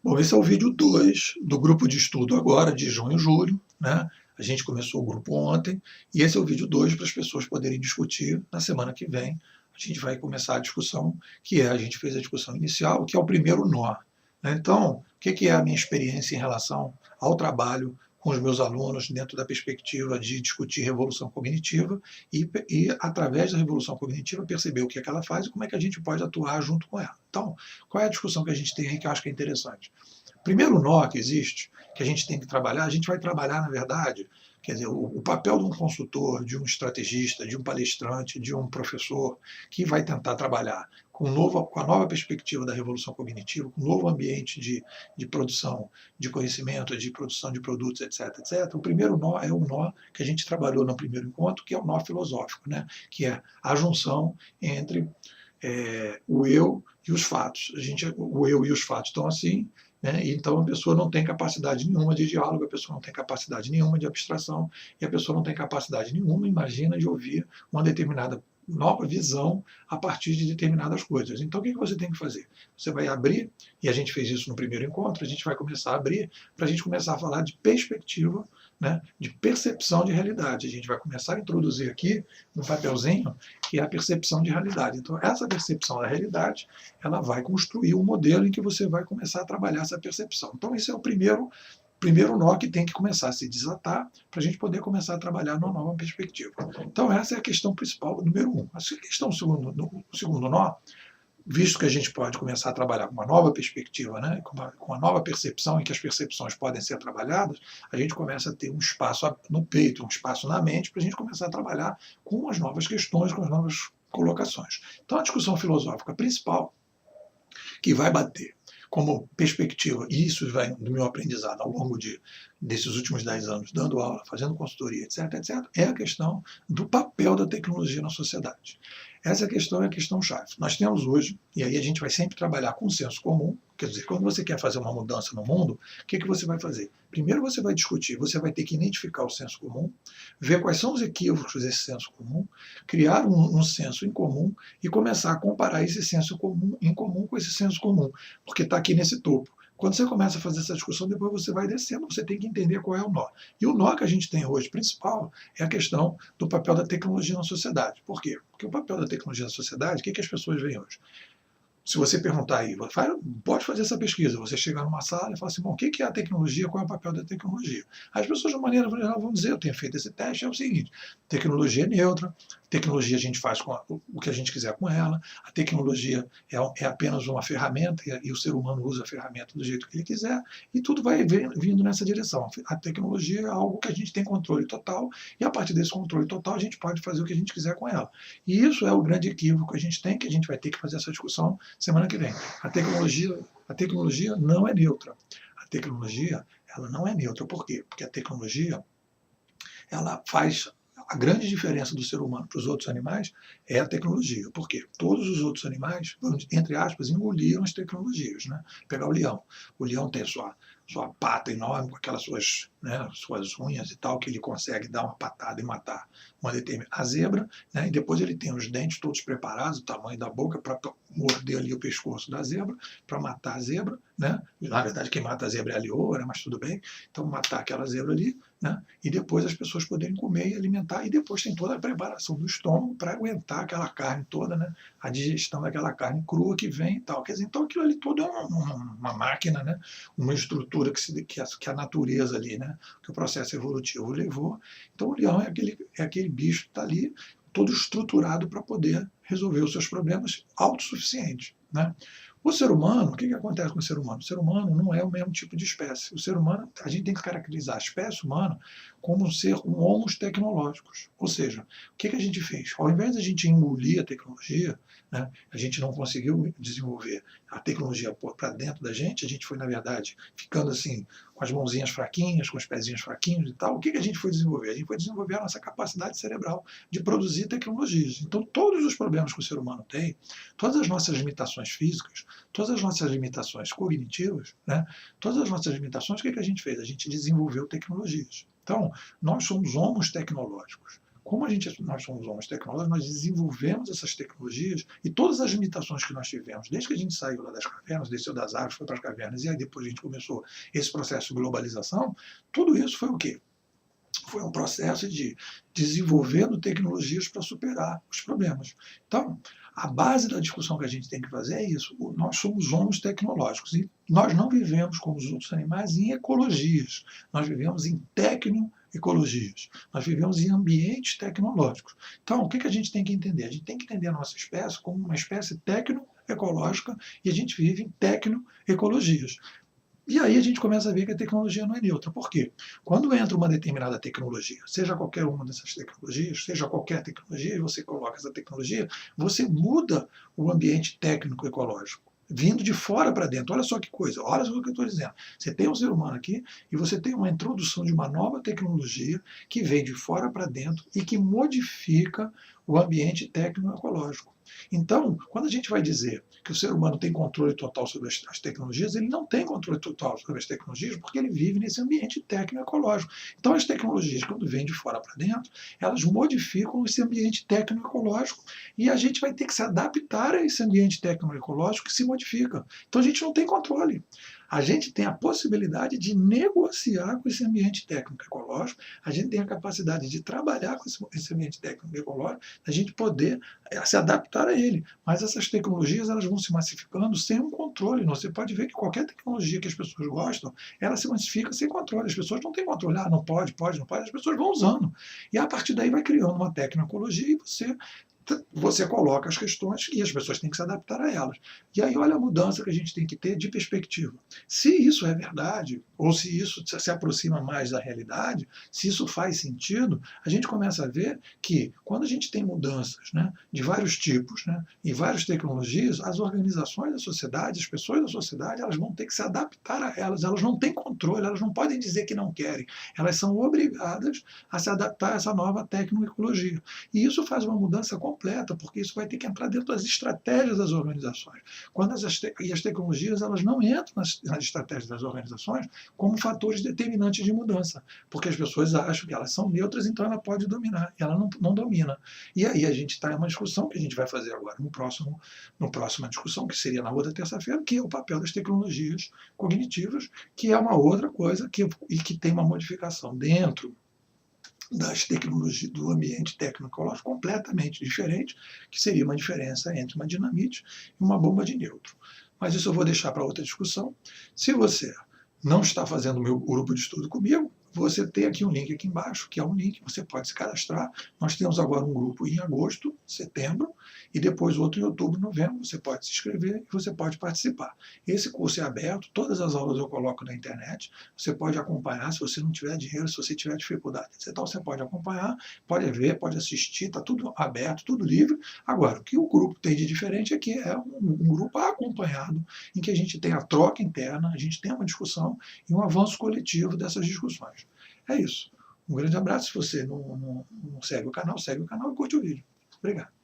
Bom, esse é o vídeo 2 do grupo de estudo agora, de junho e julho, né? A gente começou o grupo ontem, e esse é o vídeo 2 para as pessoas poderem discutir na semana que vem. A gente vai começar a discussão, a gente fez a discussão inicial, que é o primeiro nó, né? Então, o que é a minha experiência em relação ao trabalho com os meus alunos dentro da perspectiva de discutir revolução cognitiva e através da revolução cognitiva, perceber o que é que ela faz e como é que a gente pode atuar junto com ela. Então, qual é a discussão que a gente tem aí que eu acho que é interessante? Primeiro nó que existe, que a gente tem que trabalhar, a gente vai trabalhar, na verdade, quer dizer, o papel de um consultor, de um estrategista, de um palestrante, de um professor, que vai tentar trabalhar com a nova perspectiva da revolução cognitiva, com um novo ambiente de produção de conhecimento, de produção de produtos, etc, etc. O primeiro nó é o nó que a gente trabalhou no primeiro encontro, que é o nó filosófico, né? Que é a junção entre o eu e os fatos. O eu e os fatos estão assim, né? Então a pessoa não tem capacidade nenhuma de diálogo, a pessoa não tem capacidade nenhuma de abstração, e a pessoa não tem capacidade nenhuma, imagina, de ouvir uma determinada nova visão a partir de determinadas coisas. Então o que você tem que fazer? Você vai abrir, e a gente fez isso no primeiro encontro, a gente vai começar a abrir para a gente começar a falar de perspectiva, né, de percepção de realidade. A gente vai começar a introduzir aqui no papelzinho que é a percepção de realidade. Então essa percepção da realidade, ela vai construir um modelo em que você vai começar a trabalhar essa percepção. Então esse é o primeiro nó que tem que começar a se desatar para a gente poder começar a trabalhar numa nova perspectiva. Então essa é a questão principal, número 1. A questão o segundo nó, visto que a gente pode começar a trabalhar com uma nova perspectiva, né, com uma nova percepção, em que as percepções podem ser trabalhadas, a gente começa a ter um espaço no peito, um espaço na mente, para a gente começar a trabalhar com as novas questões, com as novas colocações. Então a discussão filosófica principal que vai bater como perspectiva, e isso vai do meu aprendizado ao longo desses últimos 10 anos, dando aula, fazendo consultoria, etc, etc, é a questão do papel da tecnologia na sociedade. Essa questão é a questão chave. Nós temos hoje, e aí a gente vai sempre trabalhar com o senso comum, quer dizer, quando você quer fazer uma mudança no mundo, o que você vai fazer? Primeiro você vai discutir, você vai ter que identificar o senso comum, ver quais são os equívocos desse senso comum, criar um senso em comum e começar a comparar esse senso em comum com esse senso comum, porque está aqui nesse topo. Quando você começa a fazer essa discussão, depois você vai descendo, você tem que entender qual é o nó. E o nó que a gente tem hoje, principal, é a questão do papel da tecnologia na sociedade. Por quê? Porque o papel da tecnologia na sociedade, o que as pessoas veem hoje? Se você perguntar aí, pode fazer essa pesquisa, você chegar numa sala e falar assim, bom, o que é a tecnologia, qual é o papel da tecnologia? As pessoas de maneira geral vão dizer, eu tenho feito esse teste, é o seguinte, tecnologia é neutra, tecnologia a gente faz o que a gente quiser com ela, a tecnologia é apenas uma ferramenta e o ser humano usa a ferramenta do jeito que ele quiser e tudo vai vindo nessa direção. A tecnologia é algo que a gente tem controle total e a partir desse controle total a gente pode fazer o que a gente quiser com ela. E isso é o grande equívoco que a gente tem, que a gente vai ter que fazer essa discussão semana que vem. A tecnologia não é neutra. A tecnologia, ela não é neutra. Por quê? Porque a tecnologia, ela faz a grande diferença do ser humano para os outros animais é a tecnologia. Por quê? Todos os outros animais, entre aspas, engoliram as tecnologias, né? Pegar o leão. O leão tem sua pata enorme, com aquelas suas unhas e tal, que ele consegue dar uma patada e matar uma determinada. A zebra, né? E depois ele tem os dentes todos preparados, o tamanho da boca, para morder ali o pescoço da zebra, para matar a zebra, né? Na verdade, quem mata a zebra é a leoa, né? Mas tudo bem. Então, matar aquela zebra ali, né? E depois as pessoas poderem comer e alimentar, e depois tem toda a preparação do estômago para aguentar aquela carne toda, né? A digestão daquela carne crua que vem e tal. Quer dizer, então aquilo ali tudo é uma máquina, né? Uma estrutura que a natureza ali, né? Que o processo evolutivo levou. Então o leão é aquele bicho que está ali todo estruturado para poder resolver os seus problemas autossuficiente, né? O ser humano, o que acontece com o ser humano? O ser humano não é o mesmo tipo de espécie. O ser humano, a gente tem que caracterizar a espécie humana como um ser com homos tecnológicos. Ou seja, o que a gente fez? Ao invés de a gente engolir a tecnologia, né, a gente não conseguiu desenvolver a tecnologia para dentro da gente foi, na verdade, ficando assim, com as mãozinhas fraquinhas, com os pezinhos fraquinhos e tal. O que a gente foi desenvolver? A gente foi desenvolver a nossa capacidade cerebral de produzir tecnologias. Então, todos os problemas que o ser humano tem, todas as nossas limitações físicas, todas as nossas limitações cognitivas, né, todas as nossas limitações, o que a gente fez? A gente desenvolveu tecnologias. Então, nós somos homos tecnológicos. como nós somos homens tecnológicos, nós desenvolvemos essas tecnologias e todas as limitações que nós tivemos, desde que a gente saiu lá das cavernas, desceu das árvores, foi para as cavernas, e aí depois a gente começou esse processo de globalização, tudo isso foi o quê? Foi um processo de desenvolvendo tecnologias para superar os problemas. Então, a base da discussão que a gente tem que fazer é isso. Nós somos homens tecnológicos e nós não vivemos, como os outros animais, em ecologias. Nós vivemos em tecnoecologias. Nós vivemos em ambientes tecnológicos. Então, o que a gente tem que entender? A gente tem que entender a nossa espécie como uma espécie tecnoecológica e a gente vive em tecnoecologias. E aí a gente começa a ver que a tecnologia não é neutra. Por quê? Quando entra uma determinada tecnologia, seja qualquer uma dessas tecnologias, seja qualquer tecnologia, e você coloca essa tecnologia, você muda o ambiente técnico-ecológico, vindo de fora para dentro. Olha só que coisa, olha só o que eu estou dizendo. Você tem um ser humano aqui e você tem uma introdução de uma nova tecnologia que vem de fora para dentro e que modifica o ambiente técnico-ecológico. Então, quando a gente vai dizer que o ser humano tem controle total sobre as tecnologias, ele não tem controle total sobre as tecnologias porque ele vive nesse ambiente tecnoecológico. Então, as tecnologias, quando vêm de fora para dentro, elas modificam esse ambiente tecnoecológico e a gente vai ter que se adaptar a esse ambiente tecnoecológico que se modifica. Então, a gente não tem controle. A gente tem a possibilidade de negociar com esse ambiente técnico-ecológico, a gente tem a capacidade de trabalhar com esse ambiente técnico-ecológico, a gente poder se adaptar a ele. Mas essas tecnologias elas vão se massificando sem um controle. Você pode ver que qualquer tecnologia que as pessoas gostam, ela se massifica sem controle. As pessoas não têm controle. Ah, não pode, não pode. As pessoas vão usando. E a partir daí vai criando uma tecnoecologia e você coloca as questões e as pessoas têm que se adaptar a elas. E aí olha a mudança que a gente tem que ter de perspectiva. Se isso é verdade, ou se isso se aproxima mais da realidade, se isso faz sentido, a gente começa a ver que quando a gente tem mudanças, né, de vários tipos, né, e várias tecnologias, as organizações da sociedade, as pessoas da sociedade, elas vão ter que se adaptar a elas não têm controle, elas não podem dizer que não querem, elas são obrigadas a se adaptar a essa nova tecnoecologia. E isso faz uma mudança completa, porque isso vai ter que entrar dentro das estratégias das organizações. E as tecnologias elas não entram nas estratégias das organizações como fatores determinantes de mudança, porque as pessoas acham que elas são neutras, então ela pode dominar, e ela não domina. E aí a gente está em uma discussão que a gente vai fazer agora, no próxima discussão, que seria na outra terça-feira, que é o papel das tecnologias cognitivas, que é uma outra coisa e que tem uma modificação dentro das tecnologias do ambiente tecnoecológico completamente diferente, que seria uma diferença entre uma dinamite e uma bomba de nêutron. Mas isso eu vou deixar para outra discussão. Se você não está fazendo o meu grupo de estudo comigo, você tem aqui um link aqui embaixo, que é um link, você pode se cadastrar. Nós temos agora um grupo em agosto, setembro, e depois outro em outubro, novembro. Você pode se inscrever e você pode participar. Esse curso é aberto, todas as aulas eu coloco na internet. Você pode acompanhar, se você não tiver dinheiro, se você tiver dificuldade, etc. Você pode acompanhar, pode ver, pode assistir, está tudo aberto, tudo livre. Agora, o que o grupo tem de diferente é que é um grupo acompanhado, em que a gente tem a troca interna, a gente tem uma discussão e um avanço coletivo dessas discussões. É isso. Um grande abraço. Se você não segue o canal e curte o vídeo. Obrigado.